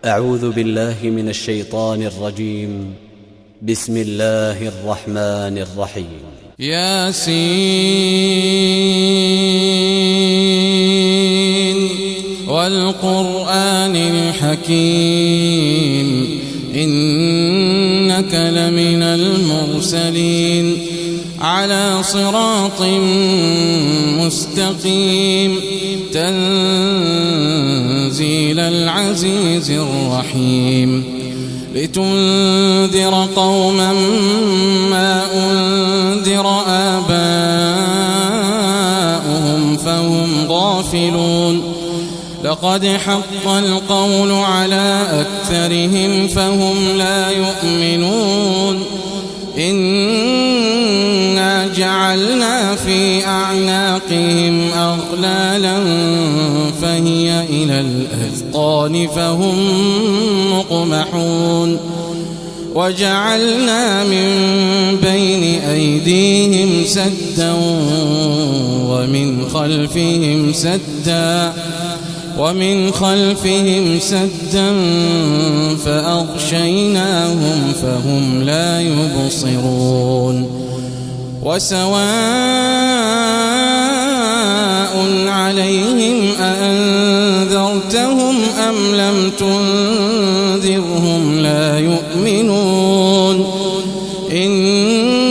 أعوذ بالله من الشيطان الرجيم. بسم الله الرحمن الرحيم. ياسين والقرآن الحكيم إنك لمن المرسلين على صراط مستقيم تنزيل العزيز الرحيم لتنذر قوما ما أنذر آباؤهم فهم غافلون لقد حق القول على أكثرهم فهم لا يؤمنون إنا جعلنا في أعناقهم أغلالا فهي إلى الأذقان فهم مقمحون وجعلنا من بين أيديهم سدا ومن خلفهم سدا فأغشيناهم فهم لا يبصرون وسواء عليهم أأنذرتهم أم لم تنذرهم لا يؤمنون إنما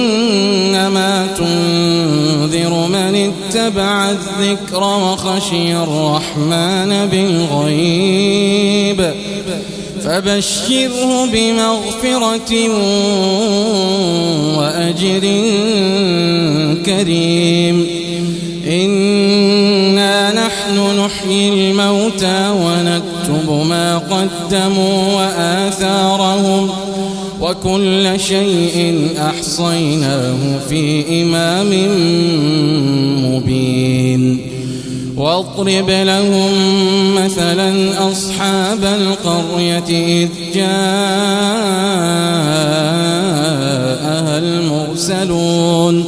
تنذر من اتبع الذكر وخشي الرحمن بالغيب فبشره بمغفرة وأجر كريم إنا نحن نحيي الموتى ونكتب ما قدموا وآثارهم وكل شيء أحصيناه في إمام مبين واضرب لهم مثلا أصحاب القرية إذ جاءها المرسلون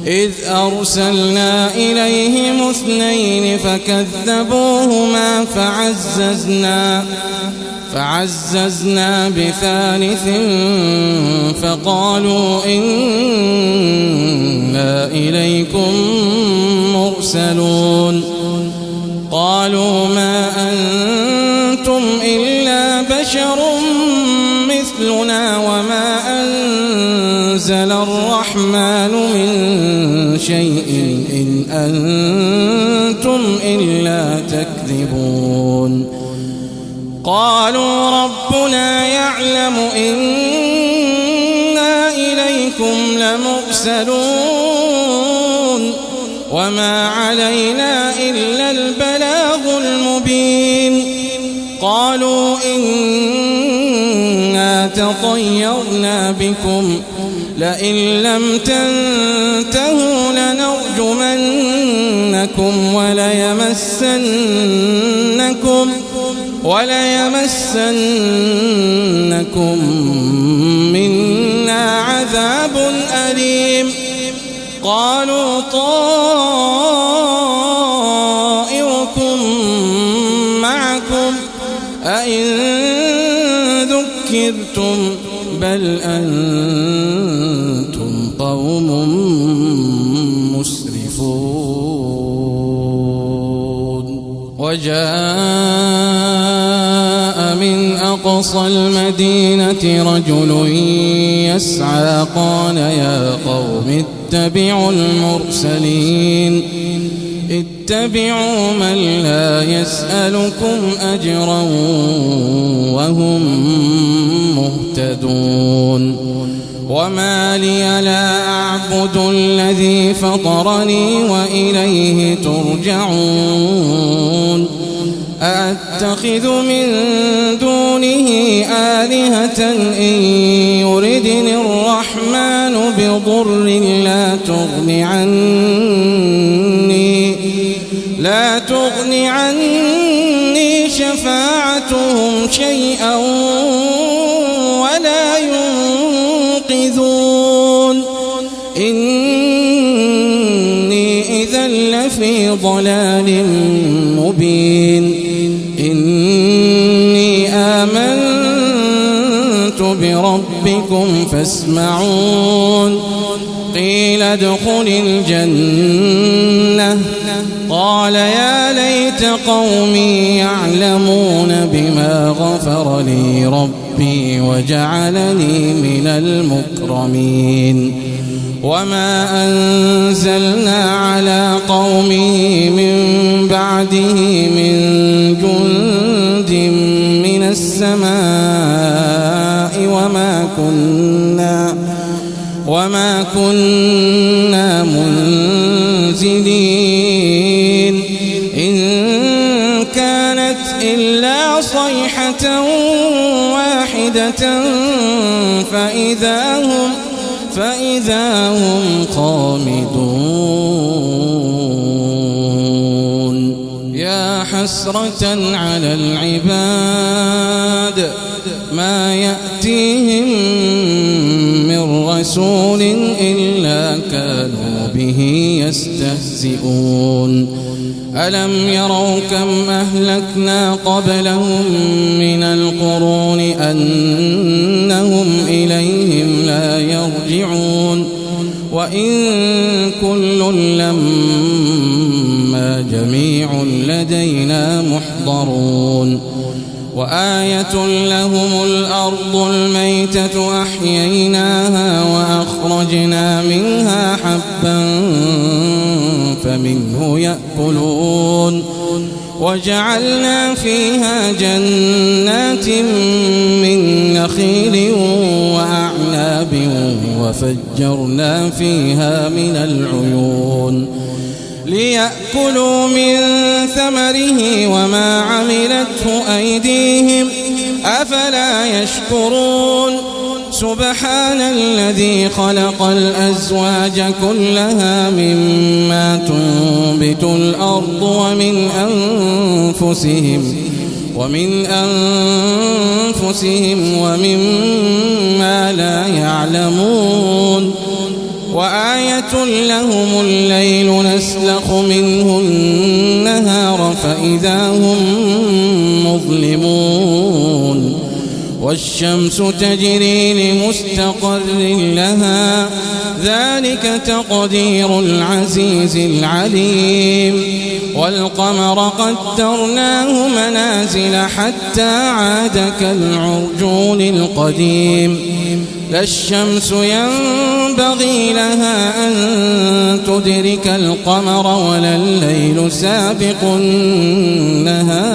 إذ أرسلنا إليهم 2 فكذبوهما فعززنا بثالث فقالوا إنا إليكم مرسلون قالوا ما أنتم إلا بشر مثلنا وما أنزل الرحمن من شيء إن أنتم إلا تكذبون قالوا ربنا يعلم إنا إليكم لمرسلون وما علينا إلا البلاغ المبين قالوا إنا تطيرنا بكم لئن لم تنتهوا لنرجمنكم وليمسنكم منا عذاب أليم قالوا طائركم معكم أئن ذكرتم بل أنتم قوم مسرفون وجاء من أقصى المدينة رجل يسعى قال يا قوم اتبعوا المرسلين اتبعوا من لا يسألكم أجرا وهم مهتدون وما لي لا أعبد الذي فطرني وإليه ترجعون أأتخذ من دونه آلهة إن يردني الرحمن بضر لا تغن عني شفاعتهم شيئا ولا ينقذون إني إذا لفي ضلال مبين إني بربكم فاسمعون قيل ادخل الجنة قال يا ليت قومي يعلمون بما غفر لي ربي وجعلني من المكرمين وما أنزلنا على قومه من بعده من جند من السماء وما كنا منزلين إن كانت إلا صيحة واحدة فإذا هم خامدون يا حسرة على العباد ما يأتيهم من رسول إلا كانوا به يستهزئون ألم يروا كم أهلكنا قبلهم من القرون أنهم إليهم لا يرجعون وإن كل لما جميع لدينا محضرون وآية لهم الأرض الميتة أحييناها وأخرجنا منها حبا فمنه يأكلون وجعلنا فيها جنات من نخيل وأعناب وفجرنا فيها من العيون ليأكلوا من ثمره وما عملته أيديهم أفلا يشكرون سبحان الذي خلق الأزواج كلها مما تنبت الأرض ومن أنفسهم ومما لا يعلمون وآية لهم الليل نسلخ منه النهار فإذا هم مظلمون والشمس تجري لمستقر لها ذلك تقدير العزيز العليم والقمر قدرناه منازل حتى عاد كالعرجون القديم لا الشمس ينبغي لها أن تدرك القمر ولا الليل سابق النهار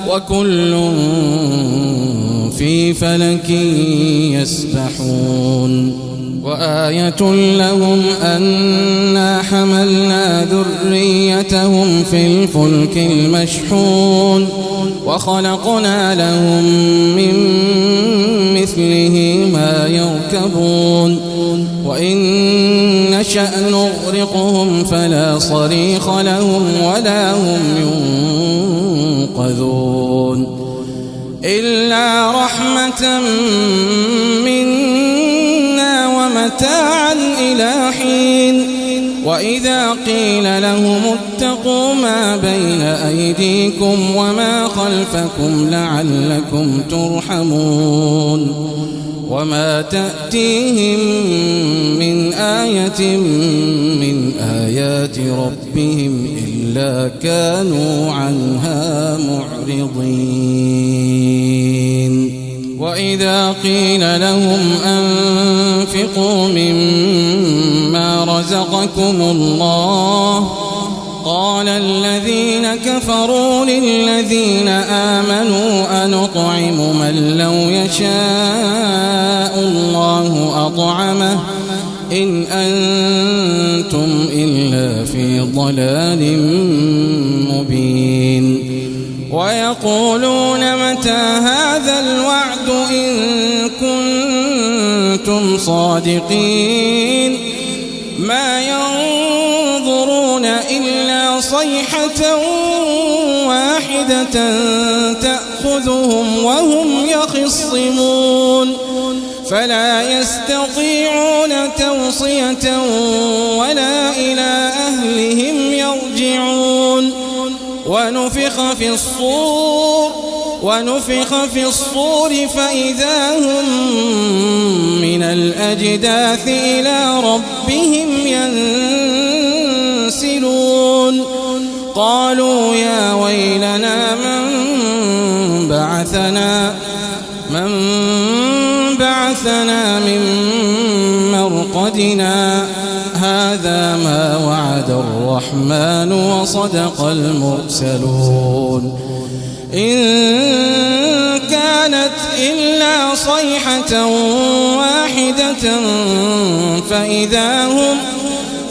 وكل في فلك يسبحون وآية لهم أنا حملنا ذريتهم في الفلك المشحون وخلقنا لهم من مثله ما يركبون وإن نشأ نغرقهم فلا صريخ لهم ولا هم ينقذون إلا رحمة منا ومتاعا إلى حين وإذا قيل لهم اتقوا ما بين أيديكم وما خلفكم لعلكم ترحمون وما تأتيهم من آية من آيات ربهم إلا كانوا عنها معرضين وإذا قيل لهم أنفقوا مما رزقكم الله قال الذين كفروا للذين آمنوا أنطعم من لو يشاء الله أطعمه إن أنتم إلا في ضلال مبين ويقولون متى هذا الوعد إن كنتم صادقين ما ينظرون إلا صيحة واحدة تأخذهم وهم يخصمون فلا يستطيعون توصية ولا إلى أهلهم يرجعون ونفخ في الصور ونفخ في الصور فإذا هم من الأجداث إلى ربهم ينسلون قالوا يا ويلنا من بعثنا من مرقدنا هذا ما وعد الرحمن وصدق المرسلون إن كانت إلا صيحة واحدة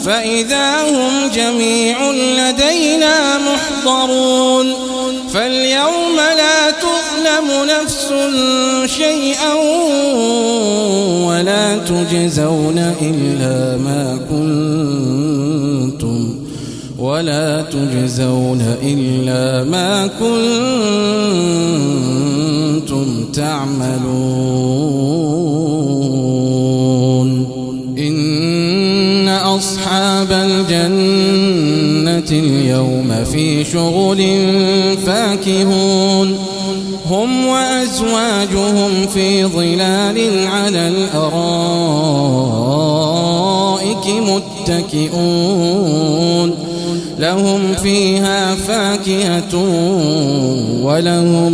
فإذا هم جميع لدينا محضرون فاليوم لا تظلم نفس شيئا ولا تجزون إلا ما كنتم تعملون إن أصحاب الجنة اليوم في شغل فاكهون هم وأزواجهم في ظلال على الأرائك متكئون لهم فيها فاكهة ولهم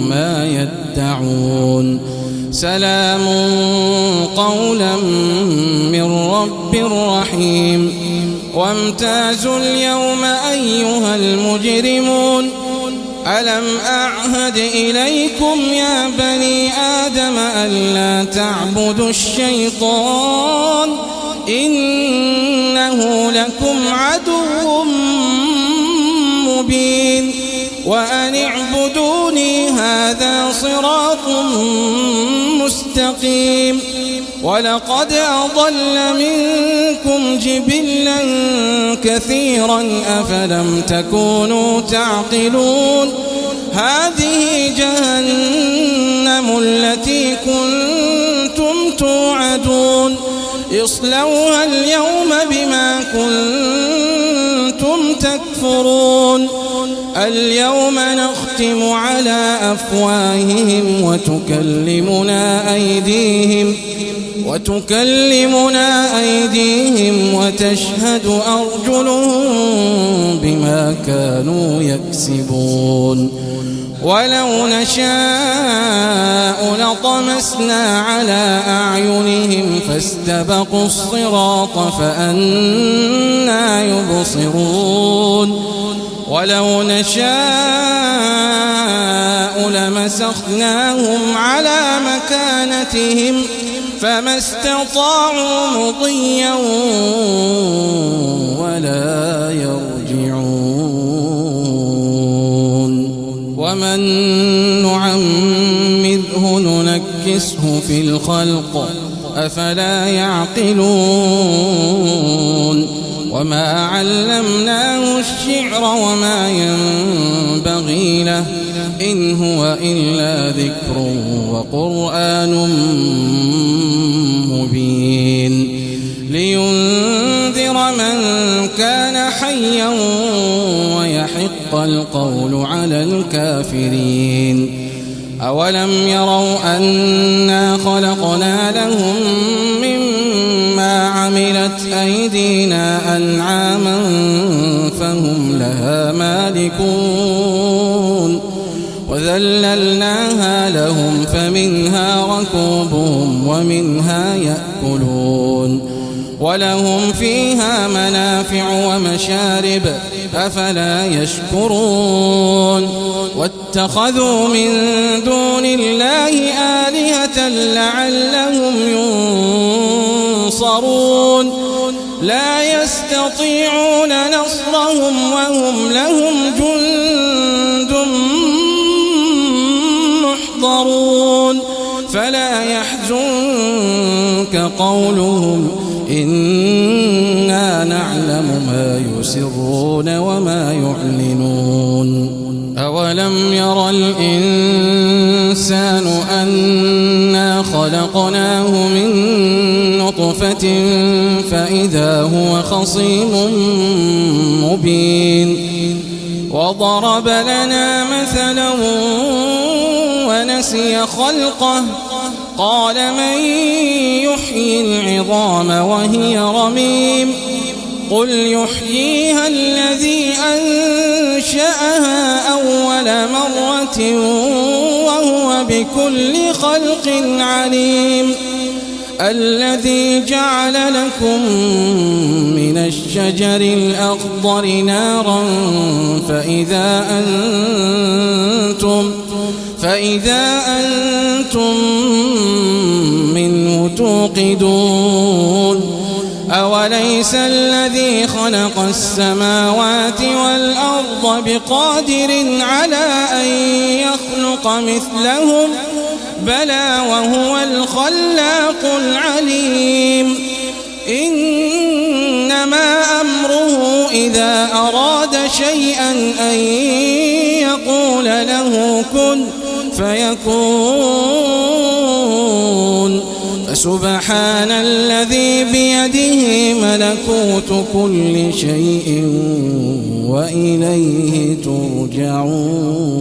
ما يدعون سلام قولا من رب رحيم وامتازوا اليوم أيها المجرمون ألم أعهد إليكم يا بني آدم ألا تعبدوا الشيطان إنه لكم عدو مبين وأن اعبدوني هذا صراط مستقيم ولقد أضل منكم جبلا كثيرا أفلم تكونوا تعقلون هذه جهنم التي كنتم توعدون اصلوها اليوم بما كنتم تكفرون اليوم نختم على أفواههم وتكلمنا أيديهم وتشهد أرجلهم بما كانوا يكسبون ولو نشاء لطمسنا على أعينهم فاستبقوا الصراط فأنى يبصرون ولو نشاء لمسخناهم على مكانتهم فما استطاعوا مضيا ولا يرجعون ومن نعمره ننكسه في الخلق أفلا يعقلون وما علمناه الشعر وما ينبغي له إن هو إلا ذكر وقرآن مبين لينذر من كان حيا ويحق القول على الكافرين أولم يروا أنا خلقنا لهم مما عملت أيدينا أنعاما فهم لها مالكون وذللناها لهم فمنها ركوبهم ومنها يأكلون ولهم فيها منافع ومشارب أفلا يشكرون واتخذوا من دون الله آلهة لعلهم ينصرون لا يستطيعون نصرهم وهم لهم جند محضرون فلا يحزنك قولهم إنا نعلم ما يسرون وما يعلنون أولم ير الإنسان أنا خلقناه من نطفة فإذا هو خصيم مبين وضرب لنا مثلا ونسي خلقه قال من يحيي العظام وهي رميم قل يحييها الذي أنشأها أول مرة وهو بكل خلق عليم الذي جعل لكم من الشجر الأخضر نارا فإذا أنتم منه توقدون أوليس الذي خلق السماوات والأرض بقادر على أن يخلق مثلهم بلى وهو الخلاق العليم إنما أمره إذا أراد شيئا أن يقول له كن فيكون فسبحان الذي بيده ملكوت كل شيء وإليه ترجعون